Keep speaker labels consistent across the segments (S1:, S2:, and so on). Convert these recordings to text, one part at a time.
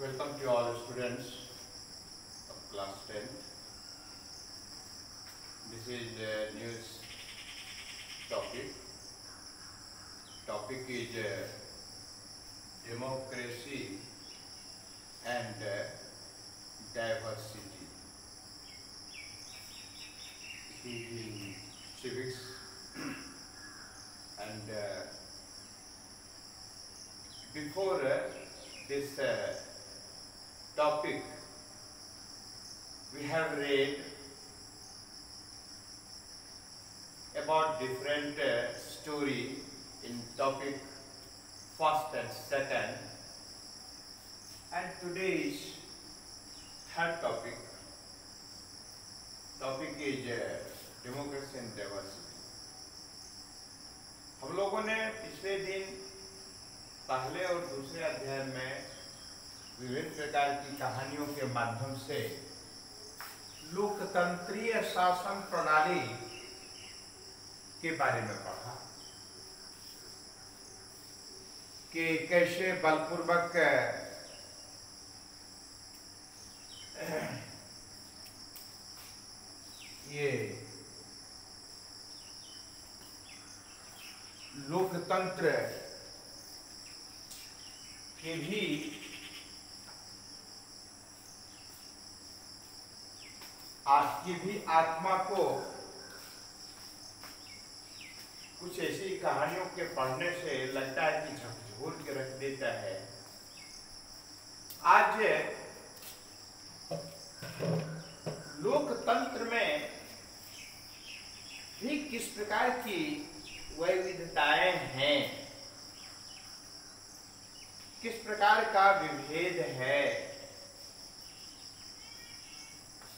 S1: Welcome to all students of class 10. This is a news topic. Topic is democracy and diversity. It is in civics and before this topic, we have read about different story in topic first and second, and today is third topic. Topic is democracy and diversity. हम लोगों ने पिछले दिन पहले और दूसरे अध्याय में विभिन्न प्रकार की कहानियों के माध्यम से लोकतंत्रीय शासन प्रणाली के बारे में पढ़ा कि कैसे बलपूर्वक ये लोकतंत्र के भी आपकी भी आत्मा को कुछ ऐसी कहानियों के पढ़ने से लगता है कि झकझोर के रख देता है। आज लोकतंत्र में भी किस प्रकार की वैविधताएं हैं, किस प्रकार का विभेद है,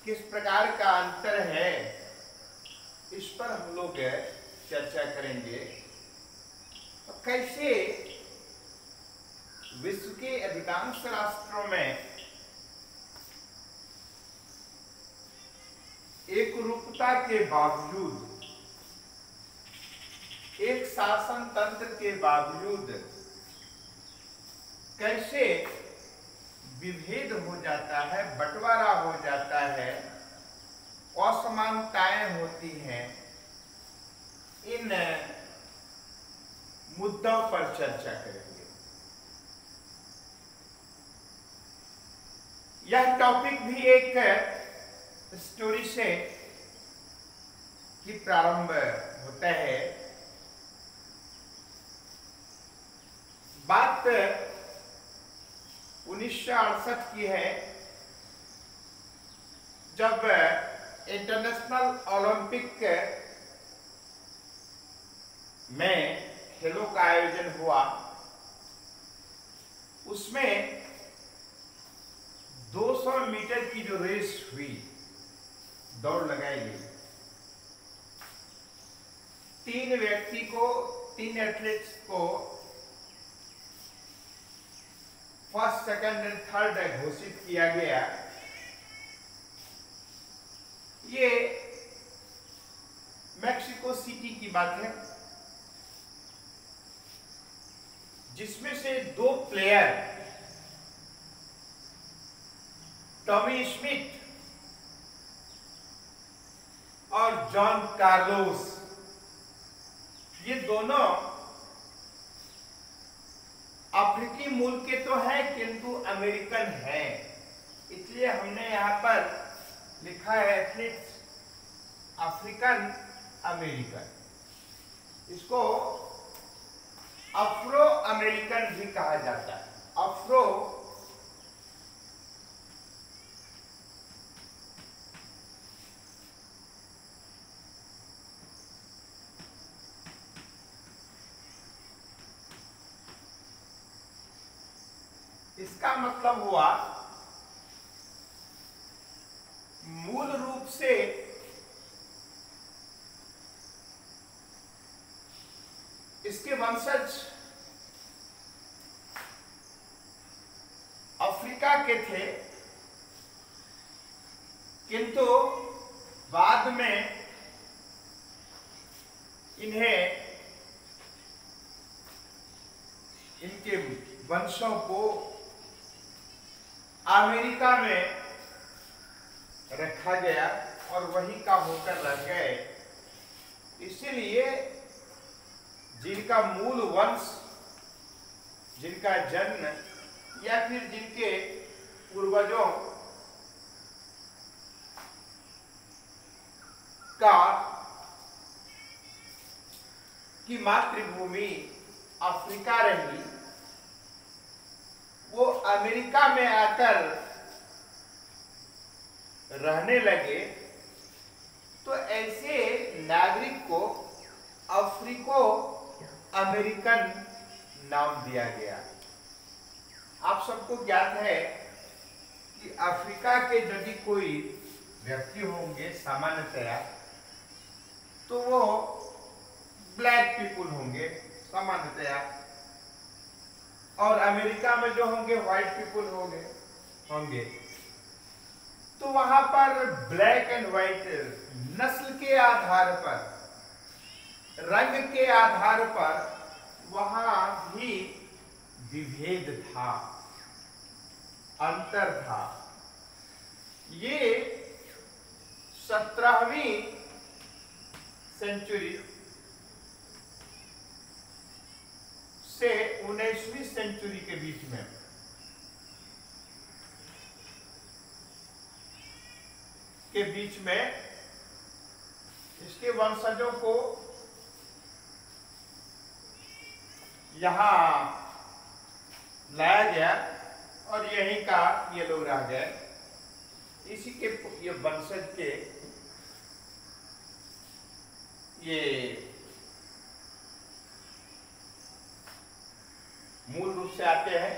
S1: किस प्रकार का अंतर है, इस पर हम लोग चर्चा करेंगे। कैसे विश्व के अधिकांश राष्ट्रों में एक रूपता के बावजूद, एक शासन तंत्र के बावजूद कैसे विभेद हो जाता है, बंटवारा हो जाता है, असमानताएं होती हैं, इन मुद्दों पर चर्चा करेंगे। यह टॉपिक भी एक स्टोरी से ही प्रारंभ होता है। बात 1968 की है, जब इंटरनेशनल ओलंपिक में खेलों का आयोजन हुआ। उसमें 200 मीटर की जो रेस हुई, दौड़ लगाई गई, 3 एथलीट्स को फर्स्ट, सेकंड एंड थर्ड घोषित किया गया। ये मैक्सिको सिटी की बात है, जिसमें से 2 प्लेयर, टॉमी स्मिथ और जॉन कार्लोस, ये दोनों अफ्रीकी मूल के तो हैं किंतु अमेरिकन हैं। इसलिए हमने यहाँ पर लिखा है एथलीट्स अफ्रीकन अमेरिकन। इसको अफ्रो अमेरिकन भी कहा जाता है। अफ्रो इसका मतलब हुआ मूल रूप से इसके वंशज अफ्रीका के थे, किंतु बाद में इन्हें इनके वंशों को अमेरिका में रखा गया और वहीं का होकर रह गए। इसीलिए जिनका मूल वंश, जिनका जन्म या फिर जिनके पूर्वजों का की मातृभूमि अफ्रीका रही, वो अमेरिका में आकर रहने लगे, तो ऐसे नागरिक को अफ्रीको अमेरिकन नाम दिया गया। आप सबको ज्ञात है कि अफ्रीका के यदि कोई व्यक्ति होंगे सामान्यतया, तो वो ब्लैक पीपुल होंगे सामान्यतया, और अमेरिका में जो होंगे व्हाइट पीपुल होंगे। तो वहां पर ब्लैक एंड व्हाइट नस्ल के आधार पर, रंग के आधार पर वहां भी विभेद था, अंतर था। ये 17वीं सेंचुरी से 19वीं सेंचुरी के बीच में इसके वंशजों को यहां लाया गया और यहीं का ये लोग रह गए। इसी के ये वंशज के ये मूल रूप से आते हैं,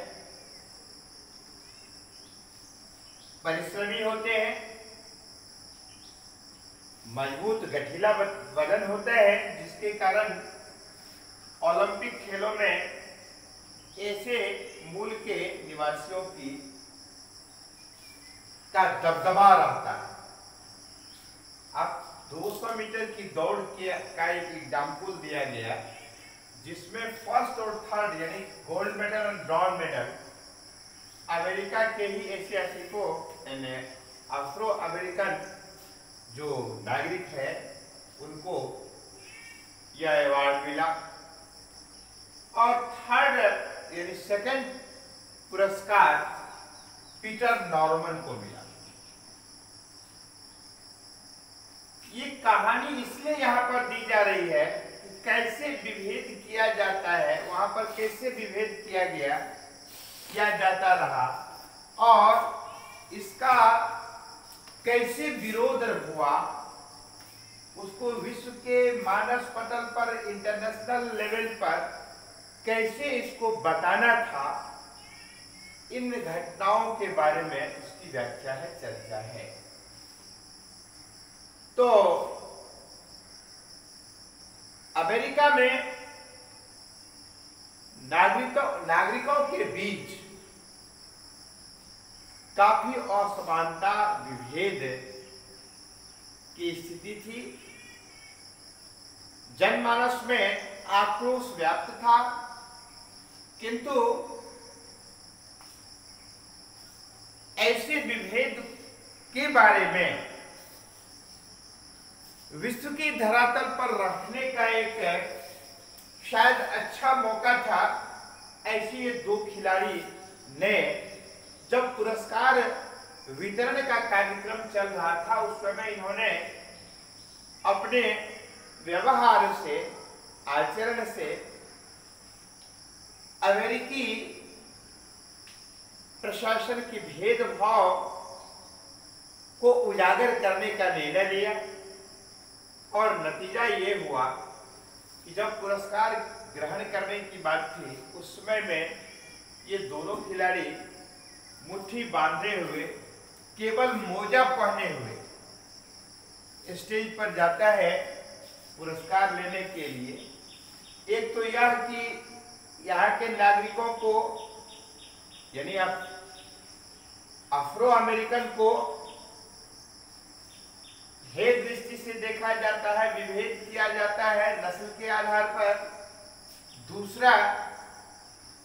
S1: परिश्रमी होते हैं, मजबूत गठीला बदन होता है, जिसके कारण ओलंपिक खेलों में ऐसे मूल के निवासियों का दबदबा रहता है। अब 200 मीटर की दौड़ का एक एग्जाम्पल दिया गया, जिसमें फर्स्ट और थर्ड यानी गोल्ड मेडल और ब्रॉन्ज मेडल अमेरिका के ही ऐसे को अफ्रो अमेरिकन जो नागरिक है उनको यह अवार्ड मिला, और थर्ड यानी सेकंड पुरस्कार पीटर नॉर्मन को मिला। ये कहानी इसलिए यहाँ पर दी जा रही है कि कैसे विभेद किया जाता है, वहां पर कैसे विभेद किया जाता रहा, और इसका कैसे विरोध हुआ, उसको विश्व के मानस पटल पर, इंटरनेशनल लेवल पर कैसे इसको बताना था। इन घटनाओं के बारे में इसकी व्याख्या है, चर्चा है। तो अमेरिका में नागरिकों के बीच काफी असमानता, विभेद की स्थिति थी। जनमानस में आक्रोश व्याप्त था, किंतु ऐसे विभेद के बारे में विश्व की धरातल पर रखने का एक शायद अच्छा मौका था। ऐसे ये दो खिलाड़ी ने, जब पुरस्कार वितरण का कार्यक्रम चल रहा था, उस समय इन्होंने अपने व्यवहार से, आचरण से अमेरिकी प्रशासन की भेदभाव को उजागर करने का निर्णय लिया, और नतीजा ये हुआ कि जब पुरस्कार ग्रहण करने की बात थी, उस समय में ये दोनों खिलाड़ी मुट्ठी बांधे हुए, केवल मोजा पहने हुए स्टेज पर जाता है पुरस्कार लेने के लिए। एक तो यह कि यहाँ के नागरिकों को, यानी अफ्रो अमेरिकन को भेद दृष्टि से देखा जाता है, विभेद किया जाता है नस्ल के आधार पर। दूसरा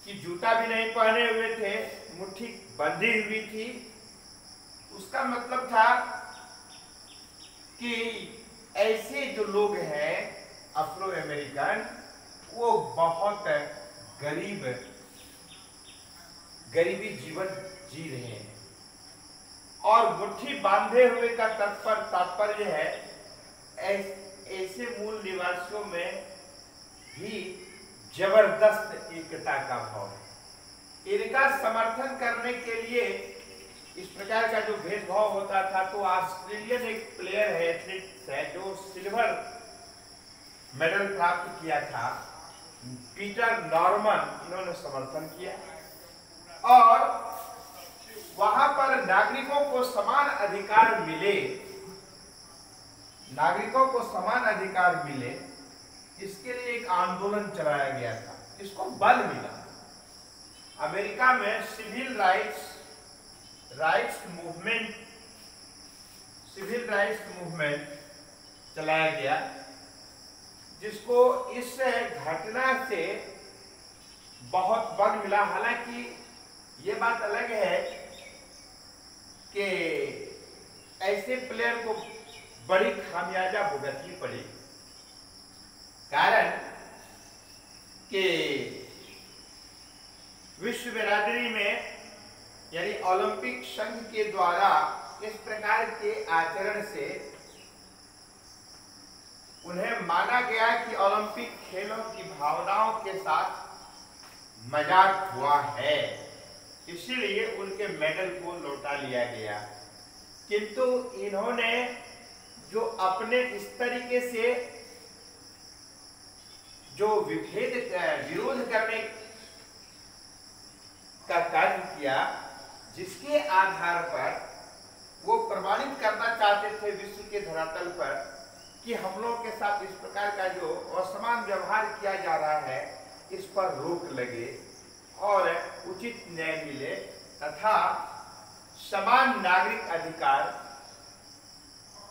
S1: कि जूता भी नहीं पहने हुए थे, मुट्ठी बंधी हुई थी। उसका मतलब था कि ऐसे जो लोग हैं अफ्रो अमेरिकन, वो बहुत गरीबी जीवन जी रहे हैं। और मुट्ठी बांधे हुए का तात्पर्य है ऐसे मूल निवासियों में भी जबरदस्त एकता का भाव है। इनका समर्थन करने के लिए इस प्रकार का जो भेदभाव होता था, तो ऑस्ट्रेलियन एक प्लेयर है, एथलीट है, जो सिल्वर मेडल प्राप्त किया था, पीटर नॉर्मन, इन्होंने समर्थन किया। और वहां पर नागरिकों को समान अधिकार मिले, नागरिकों को समान अधिकार मिले, इसके लिए एक आंदोलन चलाया गया था, इसको बल मिला। अमेरिका में सिविल राइट्स मूवमेंट चलाया गया, जिसको इस घटना से बहुत बल मिला। हालांकि ये बात अलग है कि ऐसे प्लेयर को बड़ी खामियाजा भुगतनी पड़ी, कारण कि विश्व बिरादरी में यानी ओलंपिक संघ के द्वारा इस प्रकार के आचरण से उन्हें माना गया कि ओलंपिक खेलों की भावनाओं के साथ मजाक हुआ है, इसीलिए उनके मेडल को लौटा लिया गया। किंतु इन्होंने जो अपने इस तरीके से जो विरोध करने का कार्य किया, जिसके आधार पर वो प्रमाणित करना चाहते थे विश्व के धरातल पर कि हम लोगों के साथ इस प्रकार का जो असमान व्यवहार किया जा रहा है, इस पर रोक लगे और उचित न्याय मिले तथा समान नागरिक अधिकार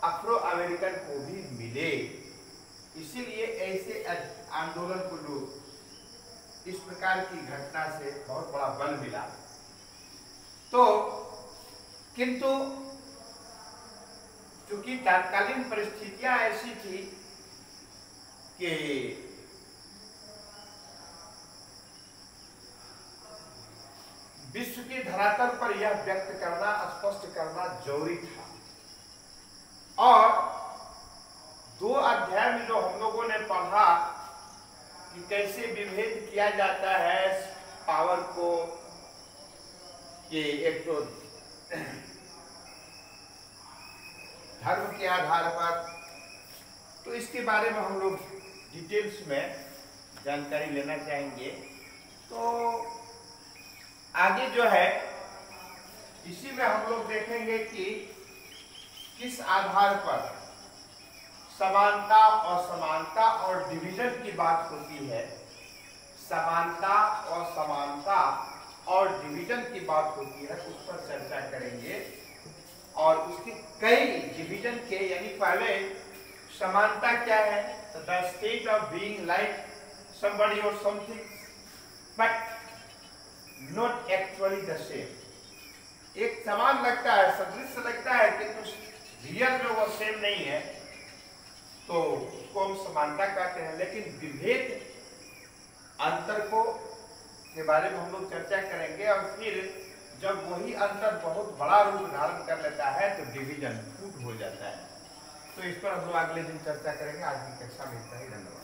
S1: अफ्रो अमेरिकन को भी मिले। इसीलिए ऐसे आंदोलन को जो इस प्रकार की घटना से बहुत बड़ा बल मिला। तो किंतु चूंकि तत्कालीन परिस्थितियां ऐसी थी कि विश्व के धरातल पर यह व्यक्त करना, स्पष्ट करना जरूरी था। और 2 अध्याय में जो हम लोगों ने पढ़ा कि कैसे विभेद किया जाता है पावर को, कि एक तो धर्म के आधार पर, तो इसके बारे में हम लोग डिटेल्स में जानकारी लेना चाहेंगे। तो आगे जो है इसी में हम लोग देखेंगे कि किस आधार पर समानता, असमानता और डिवीजन की बात होती है। समानता, असमानता और डिवीजन की बात होती है, उस पर चर्चा करेंगे। और उसके कई डिवीजन के, यानी पहले समानता क्या है, the state of being like somebody और something but not actually the same. एक समान लगता है, सदृश लगता है, किंतु रियल में वो सेम नहीं है, तो उसको हम समानता कहते हैं। लेकिन विभेद, अंतर को के बारे में हम लोग चर्चा करेंगे। और फिर जब वही अंतर बहुत बड़ा रूप धारण कर लेता है तो डिवीजन, फूट हो जाता है। तो इस पर हम लोग अगले दिन चर्चा करेंगे। आज की कक्षा में इतना ही, धन्यवाद।